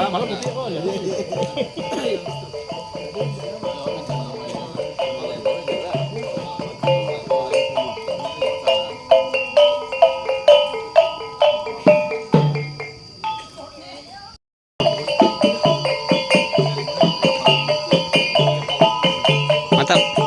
malah putih kok ya. Mantap.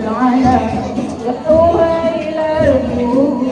العلا يحوها إلى الجود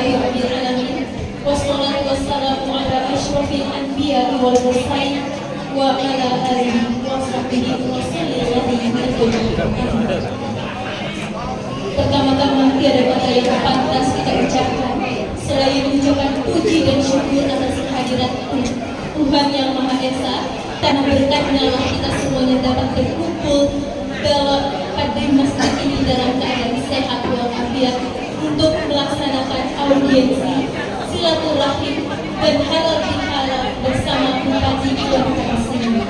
Alhamdulillahi rabbil alamin. Wassalatu wassalamu ala asyrofil anbiya wal mursalin wa ala alihi wa sahbihi wa sallam. Pertama-tama tiada kata yang pantas kita ucapkan selain mengucapkan puji dan syukur atas kehadirat Tuhan yang Maha Esa. Karena berkatnya lah kita semuanya dapat berkumpul dalam hadir masjid ini dalam keadaan sehat walafiat untuk melaksanakan audiensi silaturahim dan halal bihalal bersama Bupati Banyuwangi.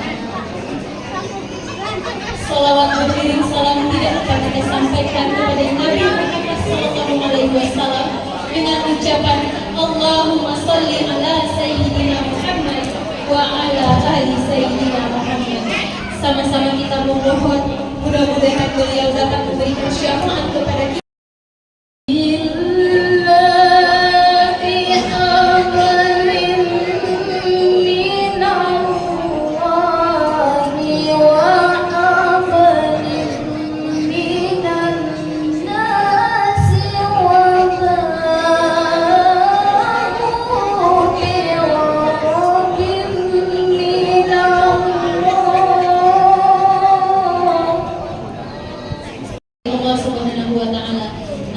Salawat beriring salam tidak akan kita sampaikan kepada Nabi Muhammad SAW dengan ucapan Allahumma salli ala Sayyidina Muhammad wa ala ali Sayyidina Muhammad. Sama-sama kita memohon mudah-mudahan beliau dapat memberikan syafaat kepada kita.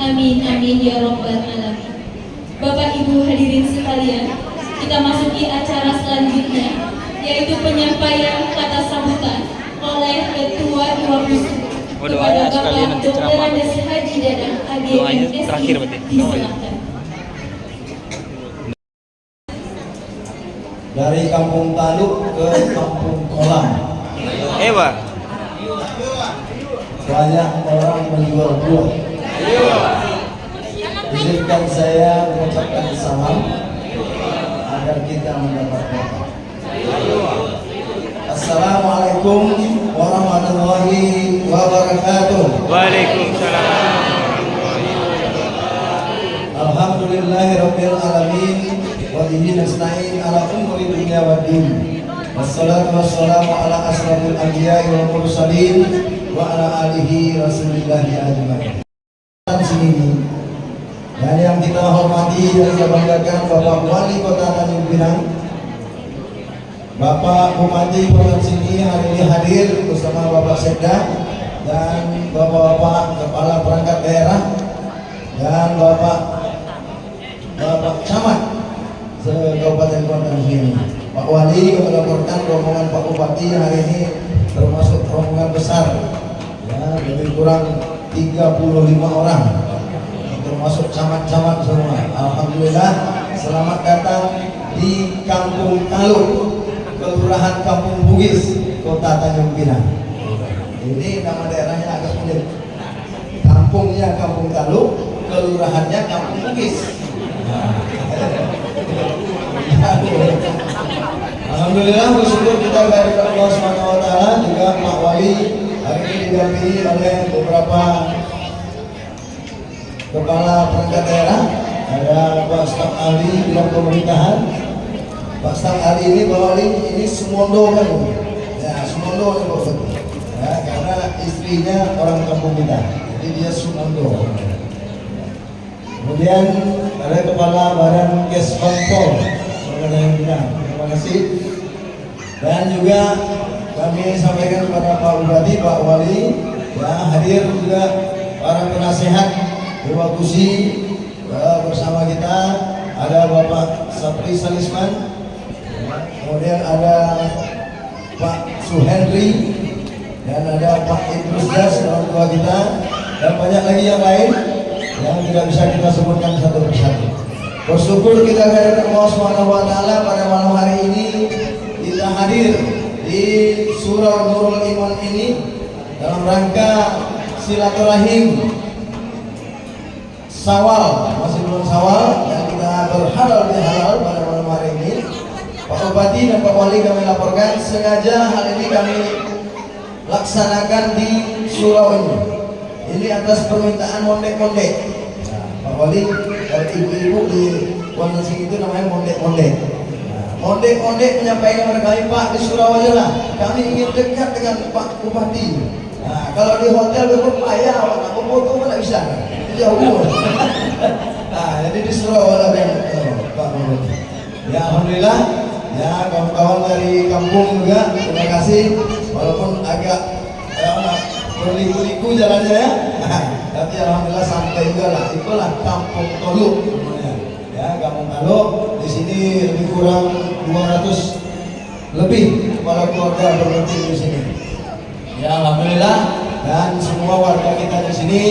Amin amin ya rabbal alamin. Bapak Ibu hadirin sekalian, kita masuki acara selanjutnya yaitu penyampaian kata sambutan oleh Ketua Dewan Musuh kepada Bapak Dr. Andes Haji Dadang AGMSI. Disilakan. Dari Kampung Taluk ke Kampung Kolam. Pak. Banyak orang menjual buah. Izinkan saya mengucapkan salam agar kita mendapat berkah. Assalamualaikum warahmatullahi wabarakatuh. Waalaikumsalam. Alhamdulillahirabbil alamin wa bihi nasta'in ala umuri dunya waddin. Wassalatu wassalamu ala asrofil anbiya'i wal mursalin wa ala alihi rasulillahi ajmain. Sini dan yang kita hormati dan kita banggakan Bapak Wali Kota Tanjung Pinang, Bapak Bupati Provinsi ini hari ini hadir bersama Bapak Sekda dan Bapak-bapak Kepala Perangkat Daerah dan Bapak Camat se-Kabupaten Kota ini. Pak Wali melaporkan rombongan Pak Bupati hari ini termasuk rombongan besar, ya, lebih kurang 35 orang, termasuk camat-camat semua. Alhamdulillah, selamat datang di Kampung Taluk, Kelurahan Kampung Bugis, Kota Tanjung Pinang. Ini nama daerahnya agak unik. Kampungnya Kampung Taluk, kelurahannya Kampung Bugis. Alhamdulillah, bersyukur kita kepada Allah SWT, juga Pak Wali hari ini didampingi oleh beberapa kepala perangkat daerah. Ada Pak Staf Ahli bidang pemerintahan. Pak Staf Ahli ini Pak Wali ini Sumondo kan? Ya, Sumondo ini Pak. Ya, karena istrinya orang kampung kita, jadi dia Sumondo. Kemudian ada kepala Badan Kes Kontrol yang bilang terima kasih. Dan juga kami sampaikan kepada Pak Bupati, Pak Wali, ya, hadir juga para penasehat Dewa Kusi bersama kita. Ada Bapak Sapri Salisman, kemudian ada Pak Suhendri, dan ada Pak Idrus Das, orang tua kita, dan banyak lagi yang lain yang tidak bisa kita sebutkan satu persatu. Bersyukur kita kepada Allah SWT pada malam hari ini kita hadir di Surau Nurul Iman ini dalam rangka silaturahim Syawal, masih belum Syawal, yang kita berhalal bihalal pada malam hari ini. Pak Bupati dan Pak Wali kami laporkan sengaja hal ini kami laksanakan di surau ini. Ini atas permintaan mondek-mondek. Nah, Pak Wali, dari ibu-ibu di Wonensing itu namanya mondek-mondek. Mondek-mondek menyampaikan kepada kami, Pak, di surau aja lah, kami ingin dekat dengan Pak Bupati. Nah, kalau di hotel berpaya, Pak Bupati pun tidak bisa, jauh. Nah, jadi disuruh oleh Pak Bupati. Ya alhamdulillah, ya kawan-kawan dari kampung juga terima kasih walaupun agak berliku-liku jalannya ya. Tapi alhamdulillah sampai juga lah. Itulah Kampung Toluk namanya. Ya, Kampung Toluk di sini lebih kurang 200 lebih kepala keluarga berarti di sini. Ya alhamdulillah, dan semua warga kita di sini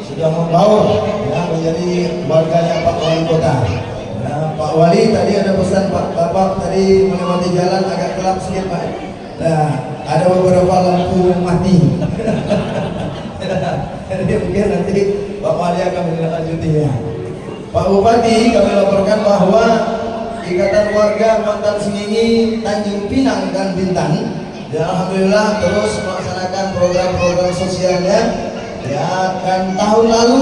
sudah membaur ya menjadi warganya Pak Wali Kota. Ya, Pak Wali tadi ada pesan Pak Bapak tadi melewati jalan agak gelap sedikit Pak. Nah, ada beberapa lampu mati. Jadi mungkin nanti Pak Wali akan menindaklanjutinya. Pak Bupati kami laporkan bahwa Ikatan Warga Mantan Sengingi Tanjung Pinang dan Bintan ya alhamdulillah terus melaksanakan program-program sosialnya ya, dan tahun lalu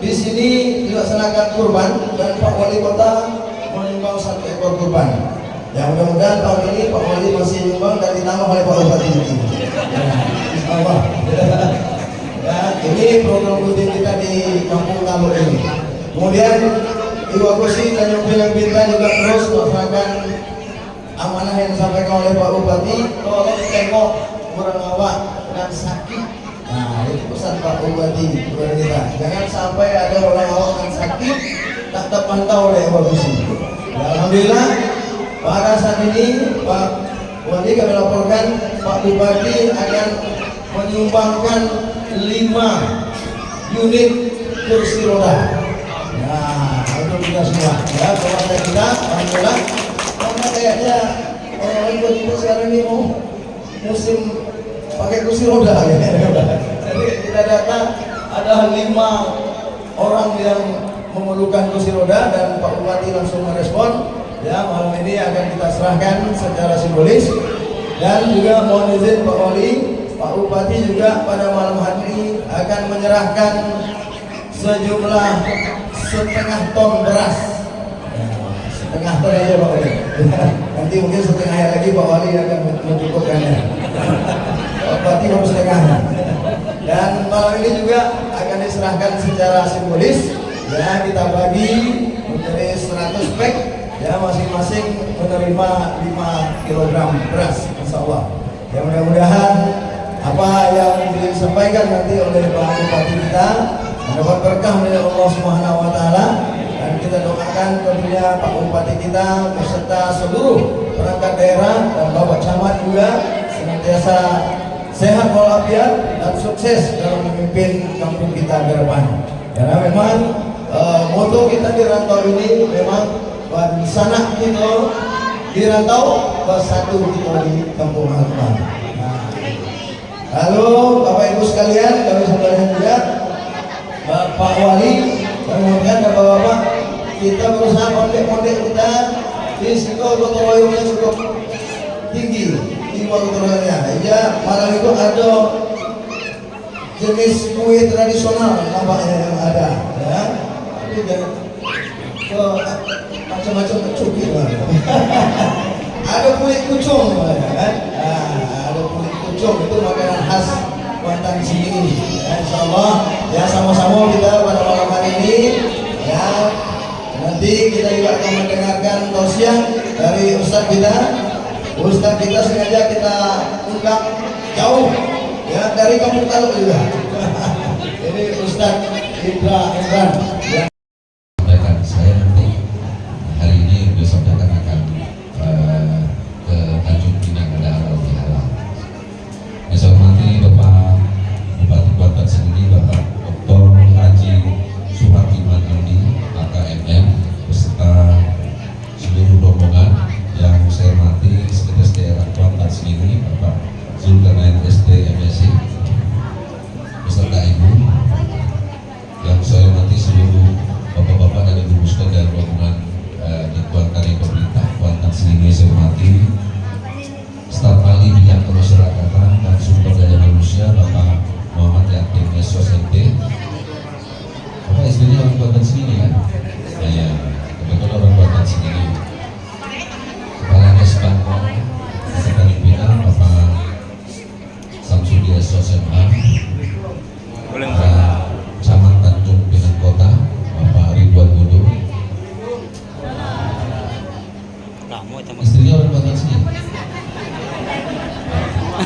di sini dilaksanakan kurban dan Pak Wali Kota menyumbang 1 ekor kurban. Ya mudah-mudahan tahun ini Pak Wali masih menyumbang dan ditambah oleh Pak Bupati ini. Ya, insyaallah. Ya, ini program rutin kita di Kampung Toluk ini. Kemudian Iwakusi Tanjung Pinang Bintan juga terus melaksanakan amanah yang disampaikan oleh Pak Bupati, tolong tengok orang awak yang sakit. Nah, itu pesan Pak Bupati kepada kita. Jangan sampai ada orang awak yang sakit tak terpantau oleh Iwakusi. Ya, alhamdulillah pada saat ini Pak Wali kami laporkan Pak Bupati akan menyumbangkan 5 unit kursi roda. Nah, untuk kita semua ya, keluarga kita alhamdulillah. Karena kayaknya orang buat kita sekarang ini mau musim pakai kursi roda ya. Jadi kita data ada 5 orang yang memerlukan kursi roda dan Pak Bupati langsung merespon ya, malam ini akan kita serahkan secara simbolis. Dan juga mohon izin Pak Wali, Pak Bupati juga pada malam hari ini akan menyerahkan sejumlah 1/2 ton beras. Setengah ton aja Pak Wali. Nanti mungkin setengah lagi Pak Wali akan mencukupkannya. Pak Bupati baru setengahnya. Dan malam ini juga akan diserahkan secara simbolis. Ya, kita bagi menjadi 100 pack. Ya, masing-masing menerima 5 kg beras, insya Allah. Ya, mudah-mudahan apa yang disampaikan nanti oleh Pak Bupati kita mendapat berkah dari Allah Subhanahu Wa Taala, dan kita doakan tentunya Pak Bupati kita beserta seluruh perangkat daerah dan Bapak Camat juga senantiasa sehat walafiat dan sukses dalam memimpin kampung kita ke depan. Karena memang moto kita di rantau ini memang di sana kita di rantau, bersatu kita di kampung halaman. Nah, lalu Bapak Ibu sekalian, kami sampaikan juga Pak Wali, kemudian Bapak-bapak, kita berusaha mondek-mondek kita di situ gotong royongnya cukup tinggi, gotong royongnya. Ya, malam itu ada jenis kue tradisional nampaknya yang ada, ya. Tapi macam-macam cukir ada kulit kucung kan? Ada kulit kucung, itu makanan khas Mantan Sengingi ya, insyaallah ya, sama-sama kita pada malam hari ini ya, nanti kita juga akan mendengarkan tausiah dari Ustadz kita sengaja kita ungkap jauh ya dari Kampung Toluk juga. Ini Ustadz Indra Imran ya. Saya nanti hari ini besok akan ke Tanjung Pinang ada halal bihalal. Besok nanti Bapak Bupati Mantan Sengingi Bapak Dr. Haji Suhardiman Andi AKMM beserta seluruh rombongan yang saya hormati Sekretaris Daerah Mantan Sengingi Bapak Zulkarnain SD MSc beserta Ibu yang saya hormati seluruh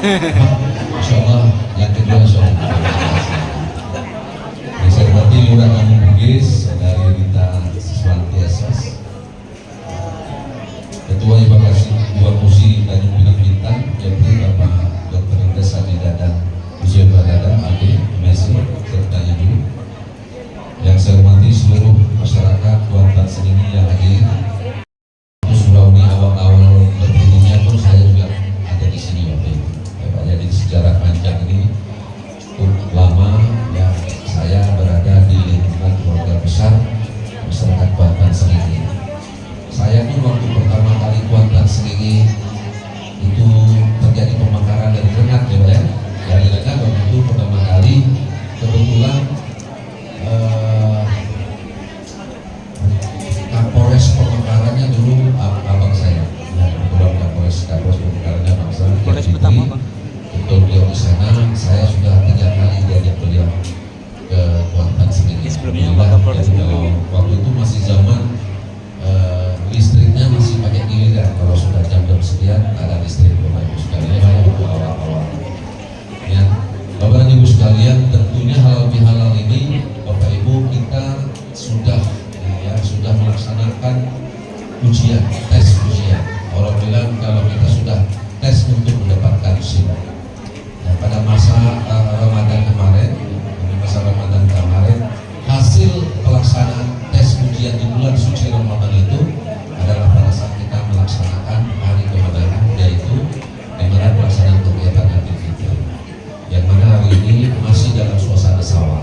Insya Allah yang kedua insya Allah. Yang saya hormati Lurah Kampung Bugis, Saudari Rita Siswanti SS, Ketua Evakuasi Dua Musi Tanjung Pinang Bintang, Jepri Bapak Dr. Indes Sadidada Ujian Badada, AD, Messi, serta Ibu. Yang saya hormati seluruh masyarakat Kuantan Sengingi yang hadir. Surauni awal-awal berdirinya pun saya juga ada di sini waktu itu. Jadi sejarah panjang ini cukup lama ya saya berada di lingkungan keluarga besar masyarakat Kuantan Sengingi. Saya pun waktu pertama kali Kuantan Sengingi itu terjadi pemekaran dari Rengat ya Pak ya. Dari Rengat waktu itu pertama kali kebetulan Kapolres pemekarannya dulu abang saya. Kebetulan Kapolres pemekarannya abang saya. Polres pertama Bang. Betul, beliau di sana, saya sudah 3 kali diajak beliau ke Kuantan Sengingi. Sebelumnya Bapak Polres waktu itu masih zaman listriknya masih pakai giliran. Kalau sudah jam-jam sekian ada listrik Bapak Ibu sekalian. Itu awal-awal. Ya, Bapak dan Ibu sekalian, tentunya halal bihalal ini Bapak Ibu kita sudah melaksanakan ujian, tes ujian. Orang bilang kalau kita sudah tes untuk mendapatkan SIM. Nah, pada masa Ramadan kemarin, hasil pelaksanaan tes ujian di bulan suci Ramadan itu adalah pada saat kita melaksanakan hari kemenangan, yaitu dimana pelaksanaan kegiatan Idul Fitri, yang mana hari ini masih dalam suasana sawal.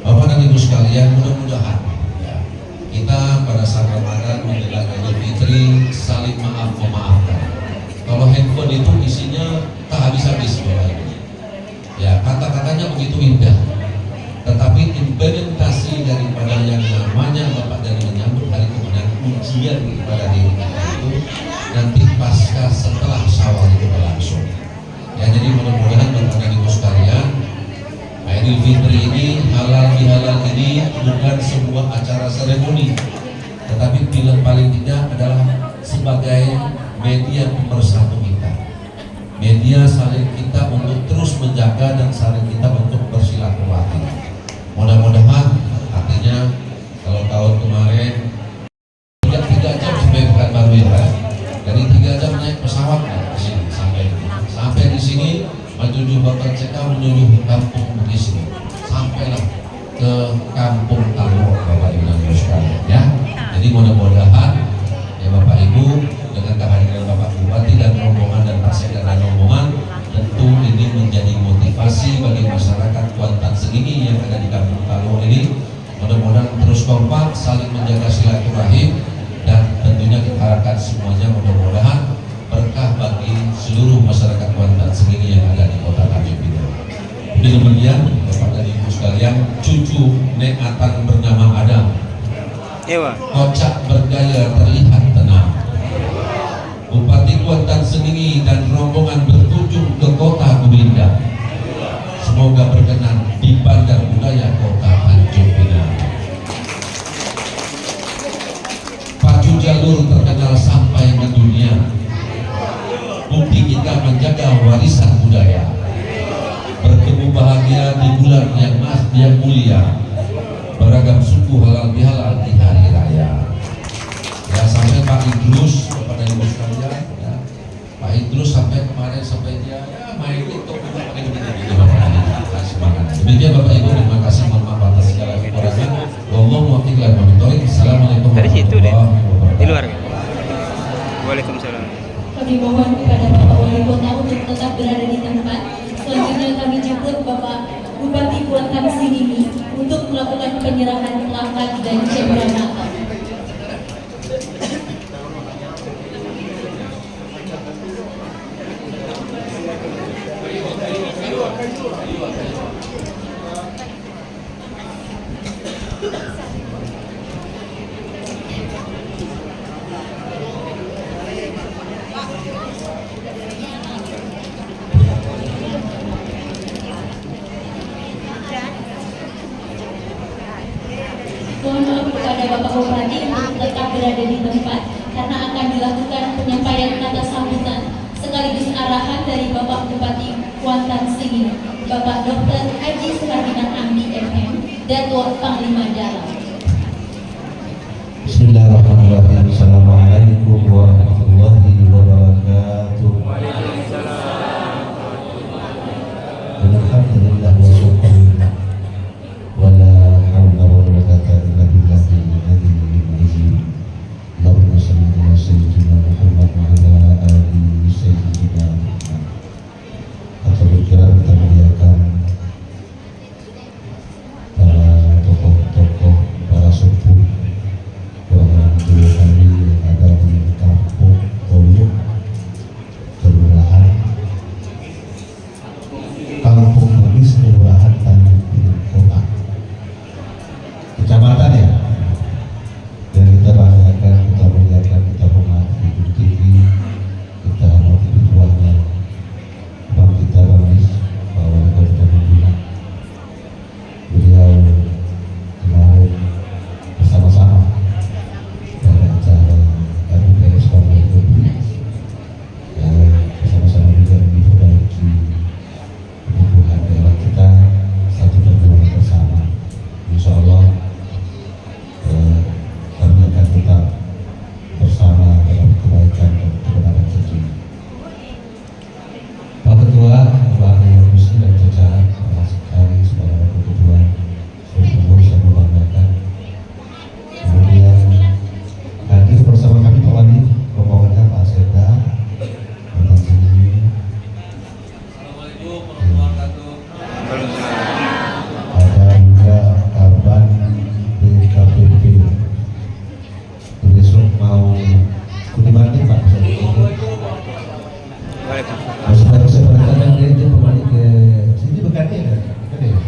Bapak dan Ibu sekalian, mudah-mudahan ya, kita pada saat Ramadan menjelang Idul Fitri saling maaf memaafkan. Kalau handphone itu isinya tak habis-habis Bapak Ibu. Ya, kata-katanya begitu indah, tetapi implementasi daripada yang namanya Bapak dari menyambut hari kemenangan, ujian kepada diri kita itu nanti pasca setelah Syawal itu berlangsung. Ya, jadi mudah-mudahan Bapak dan Ibu sekalian, Idul Fitri ini, halal bihalal ini bukan sebuah acara seremoni, tetapi film paling tidak adalah sebagai media pemersatu kita, media saling kita untuk terus menjaga dan saling kita untuk bersilaturahmi. Mudah-mudahan artinya kalau tahun kemarin 3 jam sampai Pekanbaru ya Pak, dari 3 jam naik pesawat ke sini sampai di sini menuju Bapak CK menuju Kampung Bugis ini, sampailah ke Kampung Talur Bapak Ibu dan Ibu sekalian ya. Jadi mudah-mudahan ya Bapak Ibu dengan kehadiran Bapak Bupati dan rombongan dan Pak Sekda dan rombongan, tentu ini menjadi motivasi bagi masyarakat Kuantan Sengingi yang ada di Kampung Talur ini. Mudah-mudahan terus kompak, saling menjaga silaturahim, dan tentunya kita harapkan semuanya mudah-mudahan berkah bagi seluruh masyarakat Kuantan Sengingi yang ada di Kota Tanjung Pinang. Demikian Bapak dan Ibu sekalian, cucu Nek Atang bernama Adam, kocak bergaya terlihat tenang. Bupati Kuantan Sengingi dan rombongan berkunjung ke Kota Gubinda. Semoga berkenan di Bandar Budaya Kota Tanjung Pinang. Pacu jalur terkenal sampai ke dunia. Bukti kita menjaga warisan budaya. Bertemu bahagia di bulan yang mulia. Beragam suku halal bihalal di hari raya. Ya, sampai Pak Idrus kepada Ibu sekalian ya. Pak Idrus sampai kemarin sampai dia ya main TikTok juga pakai begini semangat. Demikian Bapak Ibu, terima kasih, mohon maaf atas segala kekurangan. Wallahu muwaffiq ila aqwamit thoriq. Assalamualaikum warahmatullahi wabarakatuh. Di luar. Waalaikumsalam. Kami mohon kepada Bapak Wali Kota untuk tetap berada di tempat. Selanjutnya kami jemput Bapak Bupati Kuantan Sengingi untuk melakukan penyerahan plakat dan cemperan Natal. Mohon maaf kepada Bapak Bupati untuk tetap berada di tempat karena akan dilakukan penyampaian kata sambutan sekaligus arahan dari Bapak Bupati Kuantan Singing, Bapak Dr. Haji Suhardiman Amdi FM, Datuk Panglima Dalam. Bismillahirrahmanirrahim. Assalamualaikum warahmatullahi wabarakatuh. Alhamdulillah wa syukurillah wa la hawla wa la quwwata illa billahi al-aliyyil azim. Allahumma shalli ala sayyidina Muhammad wa ala ali sayyidina Muhammad. Atau berkira kita muliakan para tokoh-tokoh, para sepuh, orang tua kami yang ada di kampung Toyo, kelurahan Kampung Bugis, kelurahan Tanjung Pinang Kota, kecamatan ya. Dan kita banggakan, kita muliakan, kita hormati Ibu TV, kita hormati tujuannya Bang kita Bang Nis, Pak Wali Kota Bina. Beliau kemarin bersama-sama pada acara RUPS Partai Republik bersama-sama juga memperbaiki kebutuhan daerah kita satu perjuangan bersama. Insya Allah kami akan tetap bersama dalam kebaikan dan kebenaran terjadi. Pak Ketua, Bang Yusi dan jajaran, terima kasih kepada Bapak Ketua, sungguh saya membanggakan. Kemudian hadir bersama kami Pak Wali, rombongannya Pak Seda, Bapak Sini. Ada juga kaban BKPP. Besok mau kunimani Pak. Waalaikumsalam. Masih saya perhatikan dia kembali ke sini bekatnya kan? Kan ya?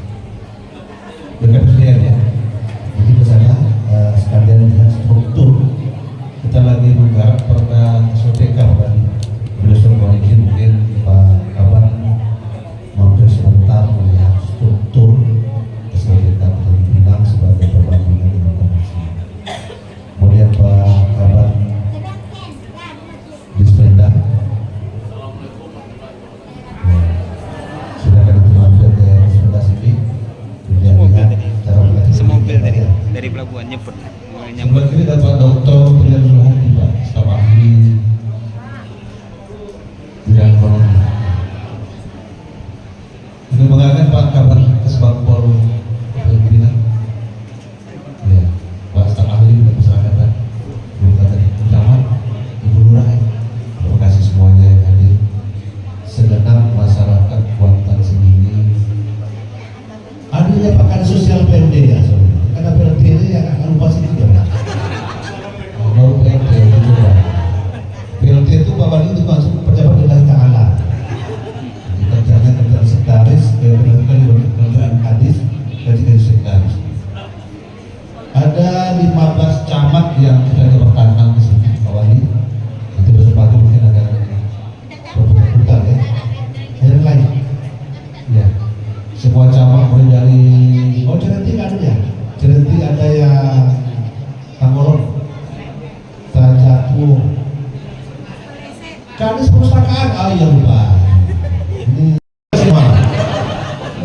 Dekat presiden ya. Jadi ke sana sekalian lihat struktur. Kita lagi menggarap perda Soteka tadi. Besok mau izin mungkin Pak Kaban mampir sebentar melihat struktur Soteka Tanjung Pinang sebagai pembangunan informasi. Kemudian Pak Kaban Dispenda. Silakan untuk mampir ke sebelah sini. Lihat cara melatih Semobil diri tadi kita, ya. dari pelabuhan nyebut. Sebelah Nyambut. kiri dapat Dr. Priyan Zuhadi, Pak, staf ahli bidang ekonomi. Ini mengatakan Pak Kabar Kesbangpol Pimpinan, ya, Pak staf ahli dan masyarakat, Bupati Camat, Ibu Lurah. Terima kasih semuanya yang hadir. Segenap masyarakat Kuantan sendiri. Adanya pakan sosial PMD ya, soalnya. Karena PMD ini yang akan lupa sih juga. Baru PMD itu juga. PMD itu Pak Wali itu masuk pejabat Allah Ta'ala. Kita jangan kerjaan sekretaris, kerjaan hadis, kerjaan sekretaris. Ada 15 camat yang sudah dipertahankan di sini, Pak Wali. Nanti besok pagi mungkin ada perbutan ya. Yang lain, ya. Semua camat mulai dari Cerenti kan ya. Cerenti ada yang Tanggorok, Tajatu, Kadis Perpustakaan, iya lupa. Ini semua.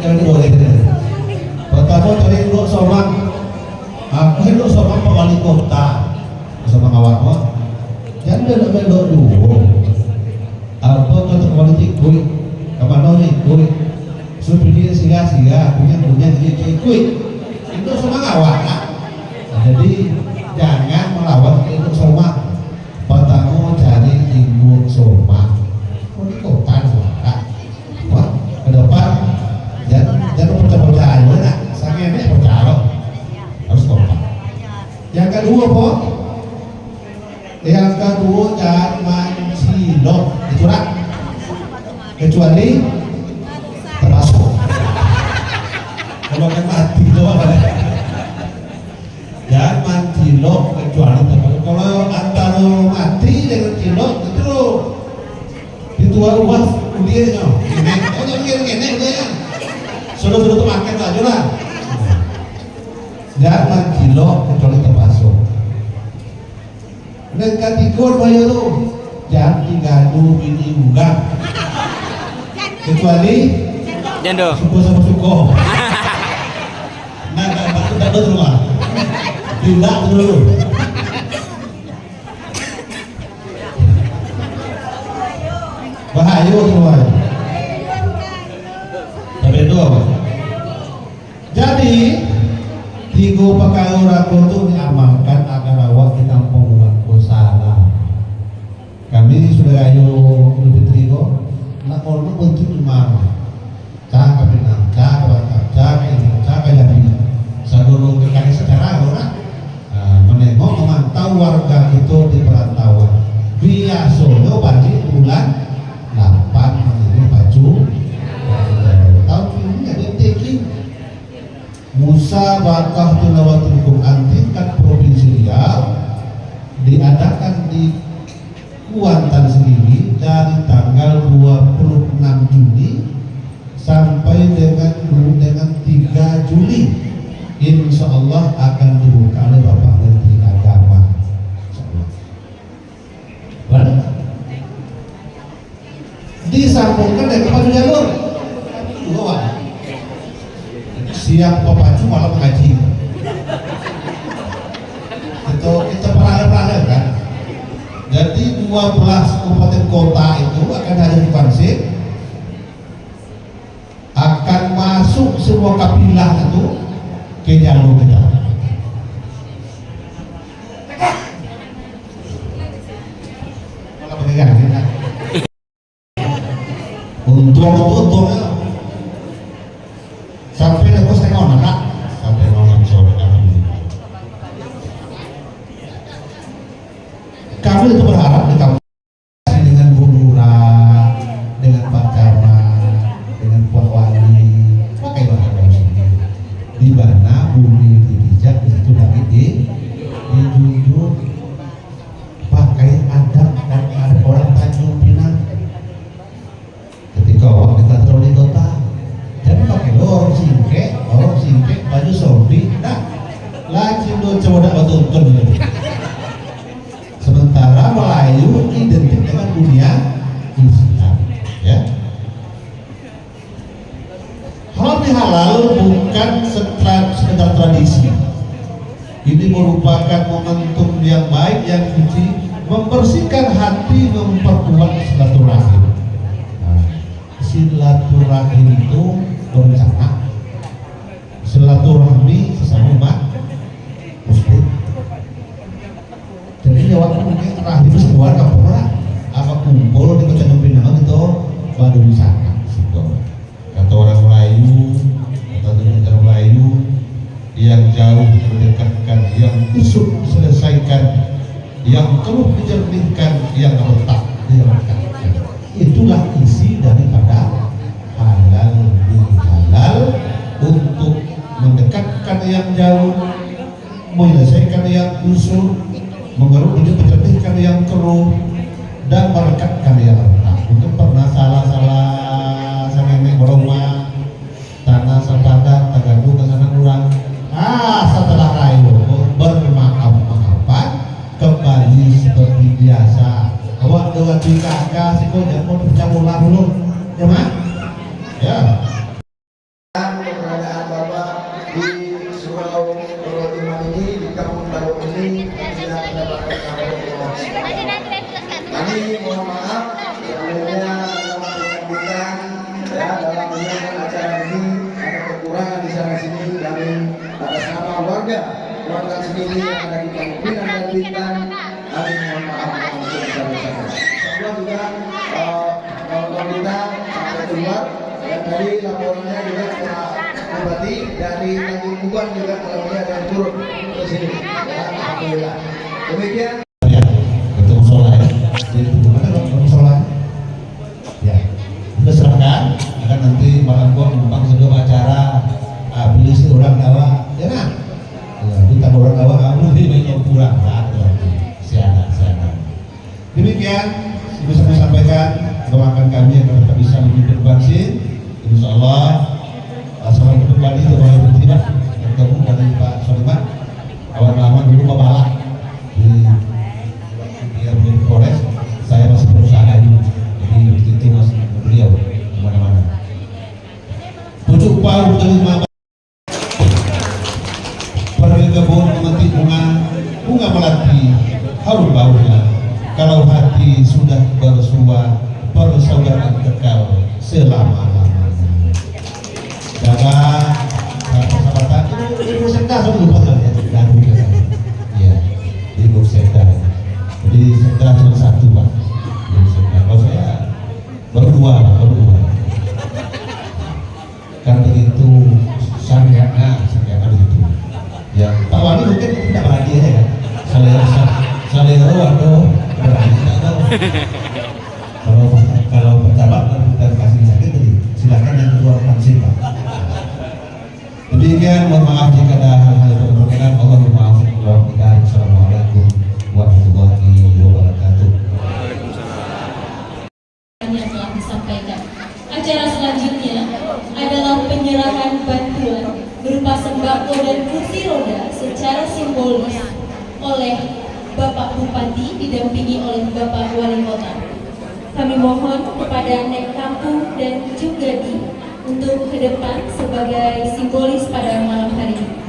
Jangan boleh. Pertama cari Induk Somang. Aku Induk Somang Pak Wali Kota bersama kawan-kawan. Jangan beda-beda dulu. Apa contoh politik gue? Kemana nih gue? Supaya sia-sia punya ikut itu semua ngawak. Jadi jangan melawan itu semua. Pertama cari induk somang. Ini kota suara. Wah, ke depan jangan percaya aja nak. Sangatnya percaya harus kompak. Yang kedua kok. Yang kedua jangan silok dicurak. Kecuali termasuk kalau kan mati doang ada jangan cilok kecuali termasuk. Kalau antara mati dengan cilok itu itu luas kemudiannya oh jangan gini ya sudah tuh makan aja lah. Jangan cilok kecuali termasuk. Dan kategori bahaya tuh jati gaduh ini ugang. Kecuali Jando. suko sama suko. Nah, tak betul rumah. Tidak dulu. Bahaya semua. Tapi itu apa? Jadi tiga perkara ragu itu diamalkan agar awak kita membuat salah. Kami sudah ayo lebih kok. Nak orang bentuk lima. Cak pinang, cak bakar, cak ini, cak jadi. Sebelum kekali secara orang menengok memantau warga itu di perantauan. Biasanya bagi bulan 8 menjadi baju. Tahun ini ada taking Musa Bakah Tilawatul Quran tingkat provinsi Riau diadakan di Kuantan sendiri dari tanggal 26 Juni sampai dengan 3 Juli. Insya Allah akan dibuka oleh Bapak Menteri Agama. Disambungkan dengan pacu jalur. Siang pepacu malam ngaji. Itu kita pernah kan. Jadi 12 kabupaten kota itu akan ada di Pansip, akan masuk semua kapilah itu ke jalur kita. Malah pegang kita. Untung sampai lepas tengok nak sampai malam sore kami itu berharap di kampung dengan Bu Lurah, dengan Pak Camat, dengan Pak Wali, pakai bahasa sendiri. Di mana bumi dipijak di situ lagi dijunjung pakai adat dan orang Tanjung Pinang. Ketika waktu kita terlalu di kota, jadi pakai orang singke, baju sompi, nah, lagi do coba betul-betul. Sementara Melayu identik dengan dunia Islam, ya. Halal bukan sekedar tradisi. Ini merupakan momentum yang baik, yang suci, membersihkan hati, memperkuat silaturahim. Nah, silaturahim itu berencana. Silaturahmi sesama umat Muslim. Jadi waktu mungkin terakhir itu keluar kampung orang apa kumpul di Kota Pinang itu baru di sana situ. Kata orang Melayu, kata orang Melayu yang jauh mendekatkan, yang usuk selesaikan, yang keruh dijernihkan, yang retak direkatkan. Itulah isi daripada halal bihalal, untuk mendekatkan yang jauh, menyelesaikan yang usuk, mengeruk menjernihkan yang keruh, dan merekatkan yang retak. Untuk pernah salah nenek berumah tanah sepadan tagadu ke sana kurang. Setelah rayu bermaaf-maafan kembali seperti biasa. Awak dewa kakak sih kok jangan bercampur dulu, ya mak? Ya. Keberadaan Bapak di Surau Perwakiman ini, di Kampung Baru ini tidak mendapatkan kabar informasi. Kami mohon maaf sebelumnya dalam penyambutan dalam menjalankan acara ini ada kekurangan di sana sini. Kami atas nama warga sendiri yang ada di Kampung Pinang dan Bintan, kami mohon maaf sebesar-besarnya. Insyaallah juga kawan-kawan kita sampai keluar. Dan tadi laporannya juga Pak Bupati dari Tanjung Kuban juga kalau ada yang turun ke sini. Ya, alhamdulillah. Demikian. Ya, ketemu sholat. Jadi gimana kalau ketemu sholat? Ya, kita serahkan. Akan nanti malam gua numpang sebelum acara. Pilih si orang dawa, ya nah. Ya, kita orang dawa kamu lebih banyak kurang lah. Sianan. Demikian bisa saya sampaikan. Doakan kami agar kita bisa memimpin bangsa. Insya Allah, salam kembali itu Bapak Menteri bergabung dari Pak Soliman. Awal lama dulu Bapak di Polres, saya masih bunga melati harum baunya. Kalau hati sudah bersua, persaudaraan kekal selama-lamanya. Jaga persahabatan. Ibu Sekda saya lupa ya, lagu ya. Iya, Ibu Sekda. Jadi Sekda cuma satu Pak. Ibu Sekda. Kalau saya baru dua. Kan begitu sangatnya begitu. Ya Pak Wali mungkin tidak bahagia ya. Salero atau berani atau kalau berjabat dan kasih sakit tadi silakan yang kedua langsung Pak. Demikian, mohon maaf jika ada hal-hal yang berkenan. Allah memaafkan kita. Assalamualaikum warahmatullahi wabarakatuh. Yang telah disampaikan. Acara selanjutnya adalah penyerahan bantuan berupa sembako dan kursi roda secara simbolis oleh Bapak Bupati didampingi oleh Bapak Wali Kota. Kami mohon kepada Nek Kampung dan juga di untuk ke depan sebagai simbolis pada malam hari ini.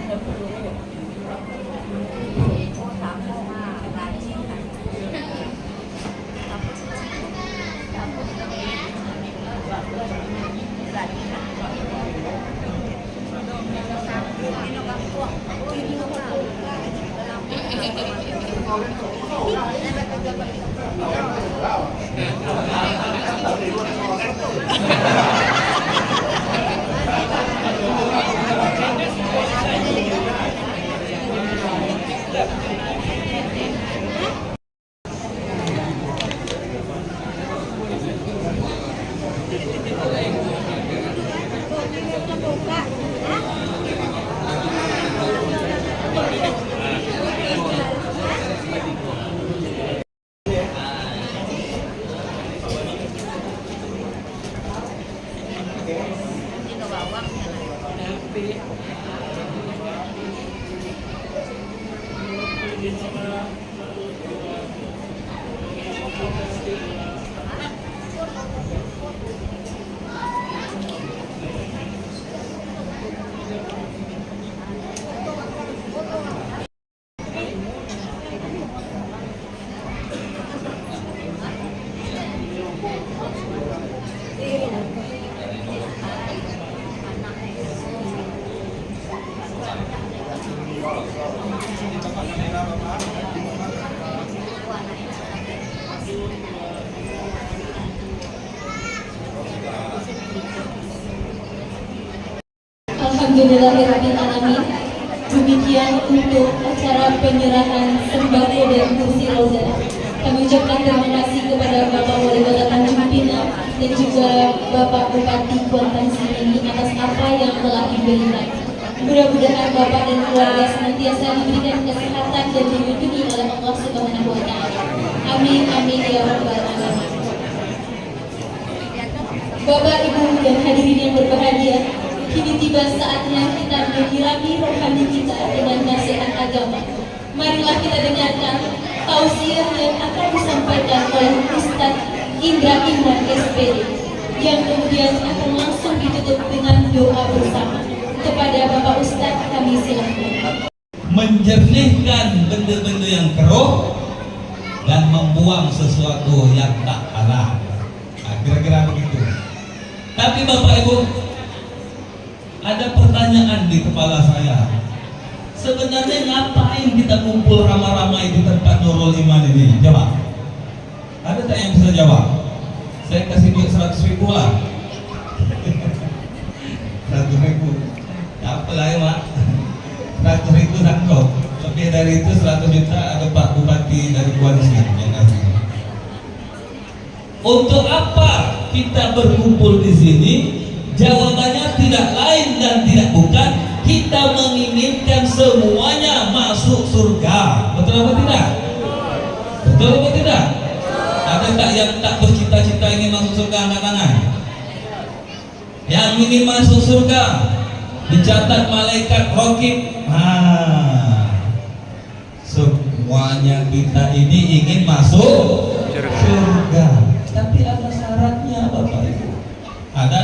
Alhamdulillahirrahmanirrahim. Demikian untuk acara penyerahan sembako dan kursi roda. Kami ucapkan terima kasih kepada Bapak Wali Kota Tanjung Pinang dan juga Bapak Bupati Kuantan Sengingi atas apa yang telah diberikan. Mudah-mudahan Bapak dan keluarga senantiasa diberikan kesehatan dan dilindungi oleh Allah Subhanahu wa Ta'ala. Amin amin ya rabbal alamin. Bapak, Ibu, dan hadirin yang berbahagia, kini tiba saatnya kita menyirami rohani kita dengan nasihat agama. Marilah kita dengarkan tausiah yang akan disampaikan oleh Ustadz Indra Imran SPD, yang kemudian akan langsung ditutup dengan doa bersama. Kepada Bapak Ustadz kami silakan. Menjernihkan benda-benda yang keruh dan membuang sesuatu yang tak halal. Kira-kira begitu. Tapi Bapak Ibu, ada pertanyaan di kepala saya. Sebenarnya ngapain kita kumpul ramai-ramai di tempat Nurul Iman ini? Jawab. Ada tak yang bisa jawab? Saya kasih duit 100.000 lah. 100.000. Apalah ya Mak? 100.000 sanggup. Lebih dari itu 100 juta ada Pak Bupati dari Kuansi yang kasih. Untuk apa kita berkumpul di sini? Jawabannya tidak lain dan tidak bukan kita menginginkan semuanya masuk surga. Betul apa tidak? Betul apa tidak? Ada tak yang tak bercita-cita ingin masuk surga? Angkat tangan. Yang ingin masuk surga dicatat malaikat raqib. Semuanya kita ini ingin masuk surga. Tapi ada syaratnya Bapak Ibu. Ada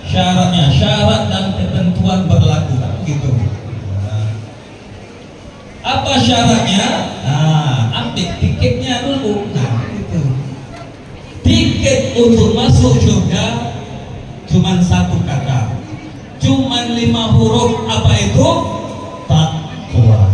syaratnya, syarat dan ketentuan berlaku gitu. Apa syaratnya? Nah, ambil tiketnya dulu. Nah, itu. Tiket untuk masuk surga cuman satu kata, cuman 5 huruf. Apa itu? Takwa.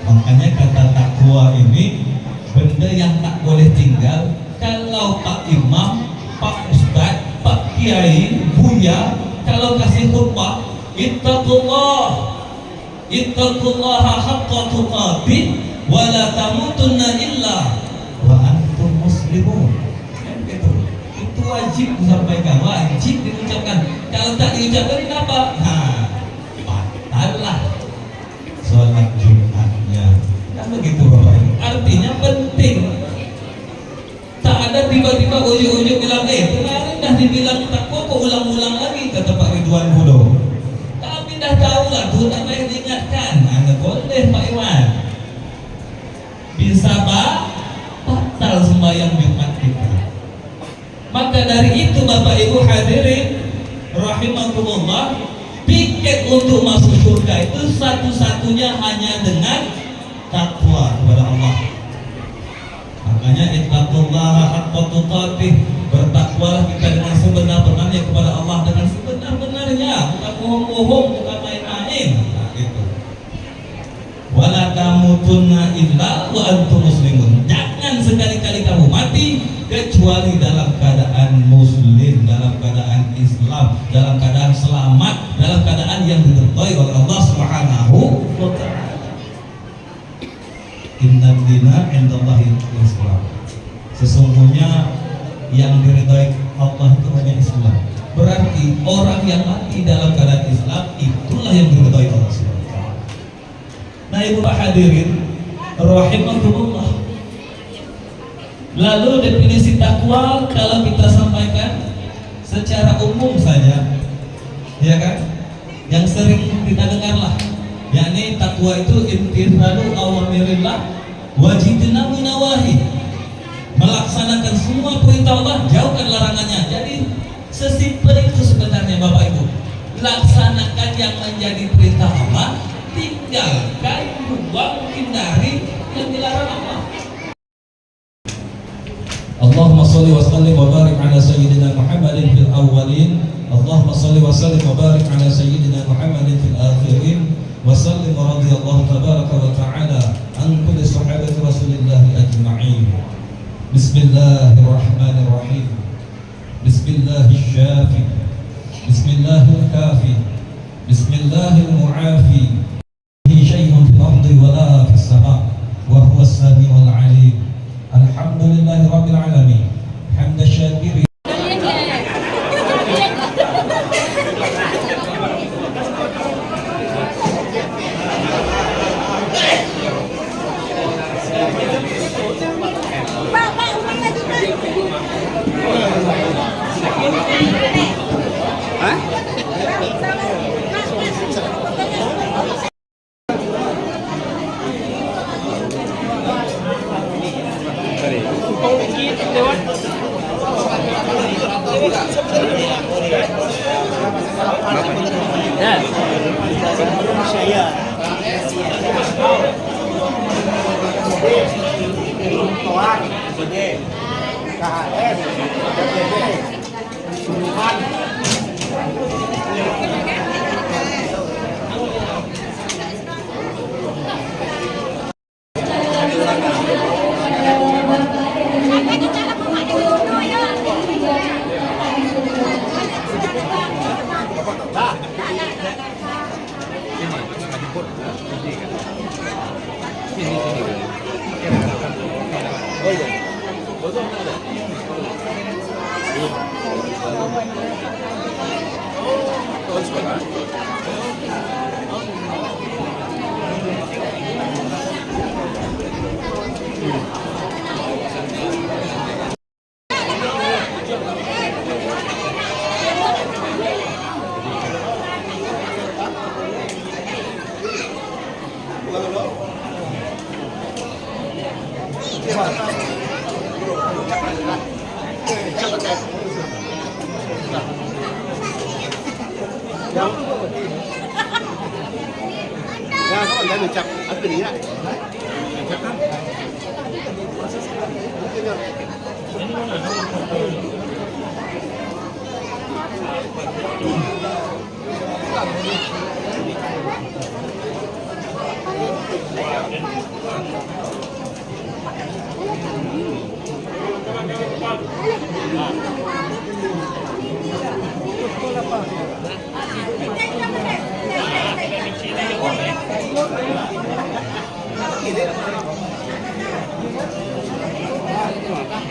Makanya kata takwa ini benda yang tak boleh tinggal. Kalau Pak Imam, Pak Ustadz, Pak Kiai, Buya kalau kasih khutbah, ittaqullaha haqqa tuqatih wa la tamutunna illa wa antum muslimun. Kan gitu. Itu wajib disampaikan, wajib diucapkan. Kalau tak diucapkan kenapa? Nah, batallah sholat Jumatnya. Kan begitu Bapak. Artinya penting. Tak ada tiba-tiba ujuk-ujuk bilang, kemarin dah dibilang takwa kok ulang-ulang lagi, kata Pak Ridwan Hudo. Kami dah tahu lah, Tuhan apa yang diingatkan. Nggak boleh Pak Iwan. Bisa batal sembahyang Jumat kita. Maka dari itu Bapak Ibu hadirin rahimakumullah, tiket untuk masuk surga itu satu-satunya hanya dengan takwa kepada Allah. Makanya ittaqullaha haqqa tuqatih, bertakwalah kita dengan sebenar-benarnya kepada Allah, dengan sebenar-benarnya, bukan bohong-bohong, bukan main-main. Nah, gitu. Wala tamutunna illa wa antum muslimun. Jangan sekali-kali kamu mati kecuali dalam keadaan muslim, dalam keadaan Islam, dalam keadaan selamat, dalam keadaan yang diridhai oleh Allah Subhanahu wa ta'ala. Inna dina indallahi Islam. Sesungguhnya yang diridhai Allah itu hanya Islam. Berarti orang yang mati dalam keadaan Islam itulah yang diridhai Allah Subhanahu wa ta'ala. Nah, Ibu Pak hadirin rahimakumullah. Lalu definisi takwa kalau kita sampaikan secara umum saja, ya kan? Yang sering kita dengarlah, yakni takwa itu imtithalu awamirillah wajibnahu nawahi, melaksanakan semua perintah Allah, jauhkan larangannya. Jadi sesimpel itu sebenarnya Bapak Ibu. Laksanakan yang menjadi perintah Allah, tinggalkan, buang, hindari yang dilarang Allah. Allahumma salli wa sallim wa barik ala sayyidina Muhammadin fil awwalin. Allahumma salli wa sallim wa barik ala sayyidina Muhammadin fil akhirin. Wa sallim wa radiyallahu tabaraka wa ta'ala an kulli sahabati Rasulillah ajma'in. Bismillahirrahmanirrahim. Bismillahirrahmanirrahim. Bismillahirrahmanirrahim. Bismillahirrahmanirrahim. Syai'un fil ardi wa la fis sama' wa huwa as-sami'ul 'alim. Alhamdulillahi rabbil alamin. Hamdan syakirin.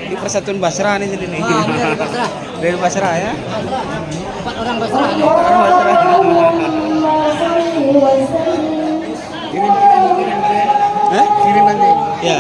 Ini Persatuan Basra nih jadi nih. Dari Basrah. Dari Basra ya. 4 orang Basrah. Orang Basra. Hah? Kirim nanti. Ya.